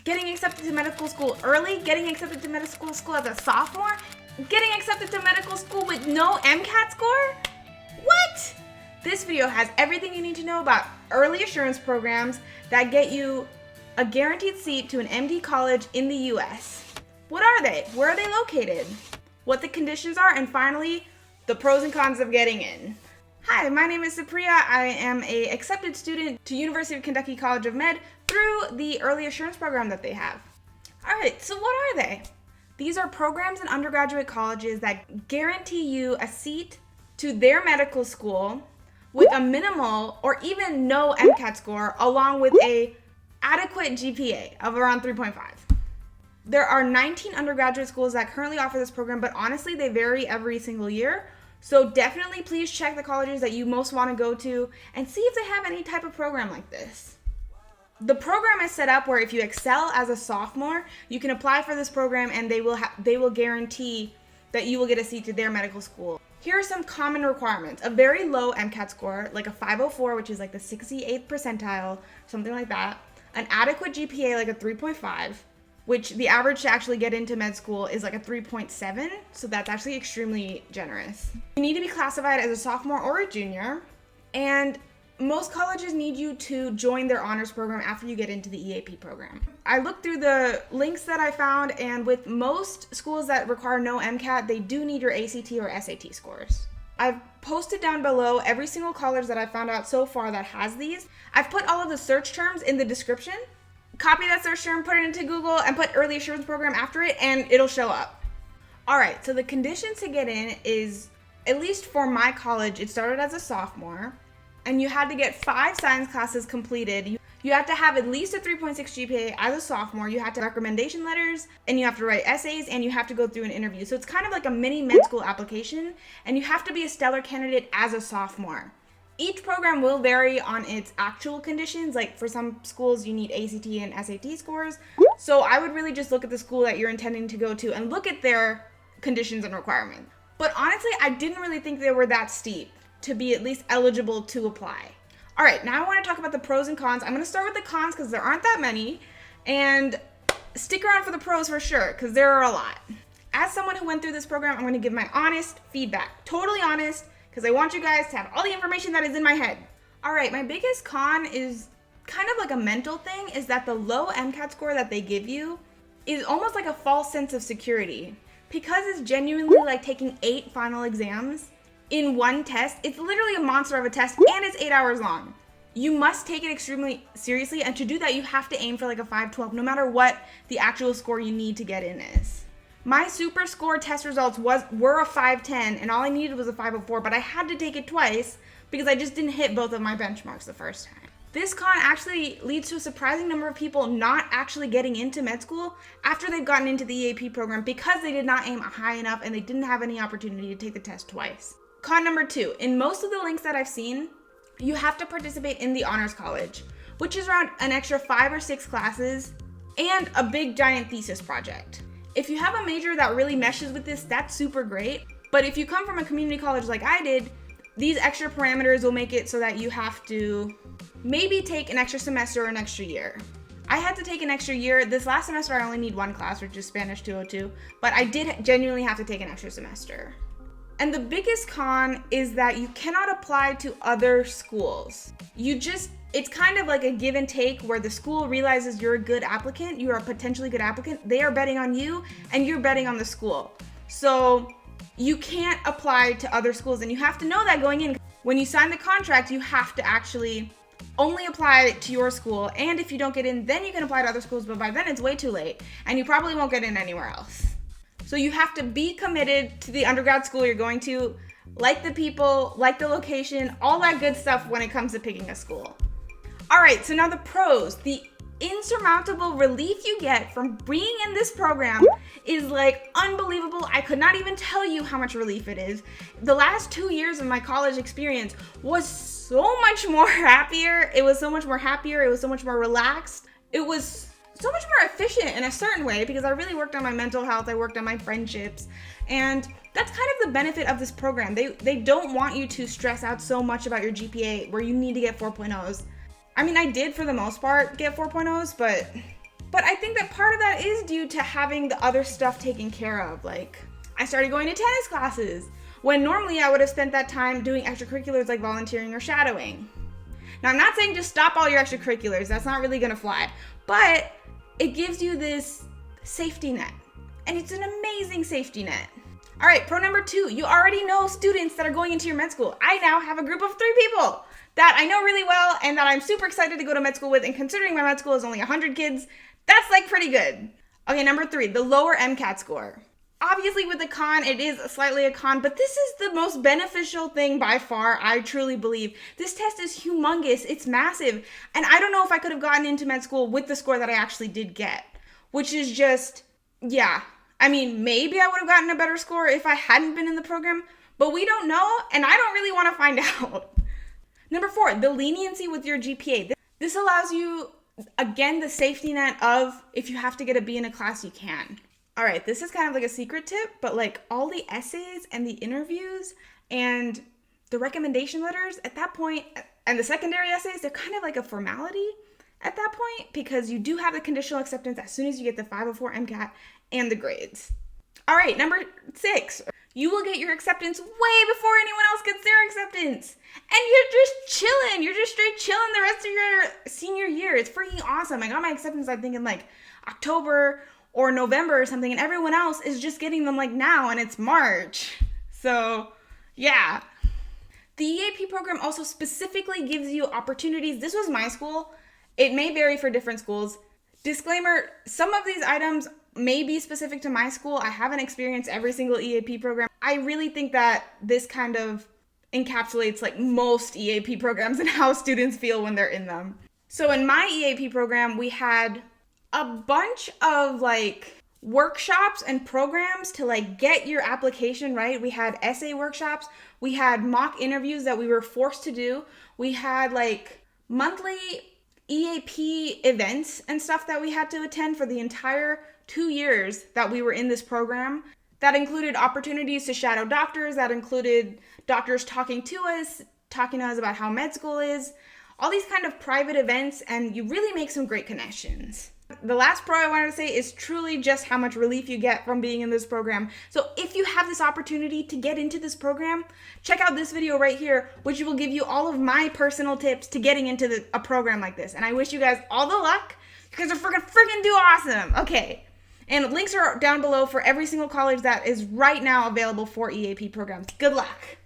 getting accepted to medical school early, getting accepted to medical school as a sophomore, getting accepted to medical school with no MCAT score? What? This video has everything you need to know about early assurance programs that get you a guaranteed seat to an MD college in the US. What are they? Where are they located? What the conditions are, and finally, the pros and cons of getting in. Hi, my name is Supriya. I am an accepted student to University of Kentucky College of Med through the early assurance program that they have. All right, so what are they? These are programs in undergraduate colleges that guarantee you a seat to their medical school with a minimal or even no MCAT score, along with a adequate GPA of around 3.5. There are 19 undergraduate schools that currently offer this program, but honestly, they vary every single year. So definitely please check the colleges that you most want to go to and see if they have any type of program like this. The program is set up where if you excel as a sophomore, you can apply for this program and they will guarantee that you will get a seat to their medical school. Here are some common requirements. A very low MCAT score, like a 504, which is like the 68th percentile, something like that. An adequate GPA, like a 3.5, which the average to actually get into med school is like a 3.7, so that's actually extremely generous. You need to be classified as a sophomore or a junior, and most colleges need you to join their honors program after you get into the EAP program. I looked through the links that I found, and with most schools that require no MCAT, they do need your ACT or SAT scores. I've posted down below every single college that I've found out so far that has these. I've put all of the search terms in the description. Copy that search term, put it into Google, and put early assurance program after it, and it'll show up. All right, so the conditions to get in is, at least for my college, it started as a sophomore, and you had to get 5 science classes completed. You had to have at least a 3.6 GPA as a sophomore. You have to have recommendation letters, and you have to write essays, and you have to go through an interview. So it's kind of like a mini med school application, and you have to be a stellar candidate as a sophomore. Each program will vary on its actual conditions. Like for some schools, you need ACT and SAT scores. So I would really just look at the school that you're intending to go to and look at their conditions and requirements. But honestly, I didn't really think they were that steep to be at least eligible to apply. All right, now I want to talk about the pros and cons. I'm going to start with the cons because there aren't that many, and stick around for the pros for sure because there are a lot. As someone who went through this program, I'm going to give my honest feedback, totally honest, because I want you guys to have all the information that is in my head. All right, my biggest con is kind of like a mental thing, is that the low MCAT score that they give you is almost like a false sense of security. Because it's genuinely like taking 8 final exams in one test. It's literally a monster of a test, and it's 8 hours long. You must take it extremely seriously, and to do that, you have to aim for like a 512, no matter what the actual score you need to get in is. My super score test results were a 510, and all I needed was a 504, but I had to take it twice because I just didn't hit both of my benchmarks the first time. This con actually leads to a surprising number of people not actually getting into med school after they've gotten into the EAP program because they did not aim high enough and they didn't have any opportunity to take the test twice. Con number 2, in most of the links that I've seen, you have to participate in the honors college, which is around an extra 5 or 6 classes and a big giant thesis project. If you have a major that really meshes with this, that's super great. But if you come from a community college like I did, these extra parameters will make it so that you have to maybe take an extra semester or an extra year. I had to take an extra year. This last semester, I only need 1 class, which is Spanish 202, but I did genuinely have to take an extra semester. And the biggest con is that you cannot apply to other schools. It's kind of like a give and take where the school realizes you're a good applicant, you're a potentially good applicant, they are betting on you, and you're betting on the school. So you can't apply to other schools, and you have to know that going in. When you sign the contract, you have to actually only apply to your school, and if you don't get in, then you can apply to other schools, but by then it's way too late, and you probably won't get in anywhere else. So you have to be committed to the undergrad school you're going to, like the people, like the location, all that good stuff when it comes to picking a school. All right, so now the pros. The insurmountable relief you get from being in this program is like unbelievable. I could not even tell you how much relief it is. The last 2 years of my college experience was so much more happier. It was so much more happier. It was so much more relaxed. It was so much more efficient in a certain way because I really worked on my mental health. I worked on my friendships, and that's kind of the benefit of this program. They don't want you to stress out so much about your GPA where you need to get 4.0s. I mean, I did for the most part get 4.0s, but But I think that part of that is due to having the other stuff taken care of. Like, I started going to tennis classes when normally I would have spent that time doing extracurriculars like volunteering or shadowing. Now, I'm not saying just stop all your extracurriculars. That's not really gonna fly. But it gives you this safety net. And it's an amazing safety net. All right, pro number 2, you already know students that are going into your med school. I now have a group of 3 people that I know really well and that I'm super excited to go to med school with. And considering my med school is only 100 kids, that's like pretty good. Okay, number 3, the lower MCAT score. Obviously with the con, it is slightly a con, but this is the most beneficial thing by far, I truly believe. This test is humongous, it's massive, and I don't know if I could have gotten into med school with the score that I actually did get, which is just, yeah. I mean, maybe I would have gotten a better score if I hadn't been in the program, but we don't know, and I don't really want to find out. Number 4, the leniency with your GPA. This allows you, again, the safety net of if you have to get a B in a class, you can. All right, this is kind of like a secret tip, but like all the essays and the interviews and the recommendation letters at that point, and the secondary essays, they're kind of like a formality at that point because you do have the conditional acceptance as soon as you get the 504 MCAT and the grades. All right, number 6, you will get your acceptance way before anyone else gets their acceptance. And you're just chilling. You're just straight chilling the rest of your senior year. It's freaking awesome. I got my acceptance, I think, in like October or November or something, and everyone else is just getting them like now, and it's March. So, yeah. The EAP program also specifically gives you opportunities. This was my school. It may vary for different schools. Disclaimer, some of these items may be specific to my school. I haven't experienced every single EAP program. I really think that this kind of encapsulates like most EAP programs and how students feel when they're in them. So in my EAP program, we had a bunch of like workshops and programs to like get your application right. We had essay workshops. We had mock interviews that we were forced to do. We had like monthly EAP events and stuff that we had to attend for the entire 2 years that we were in this program. That included opportunities to shadow doctors. That included doctors talking to us about how med school is. All these kind of private events, and you really make some great connections. The last pro I wanted to say is truly just how much relief you get from being in this program. So if you have this opportunity to get into this program, check out this video right here, which will give you all of my personal tips to getting into a program like this. And I wish you guys all the luck. You guys are freaking do awesome. Okay. And links are down below for every single college that is right now available for EAP programs. Good luck.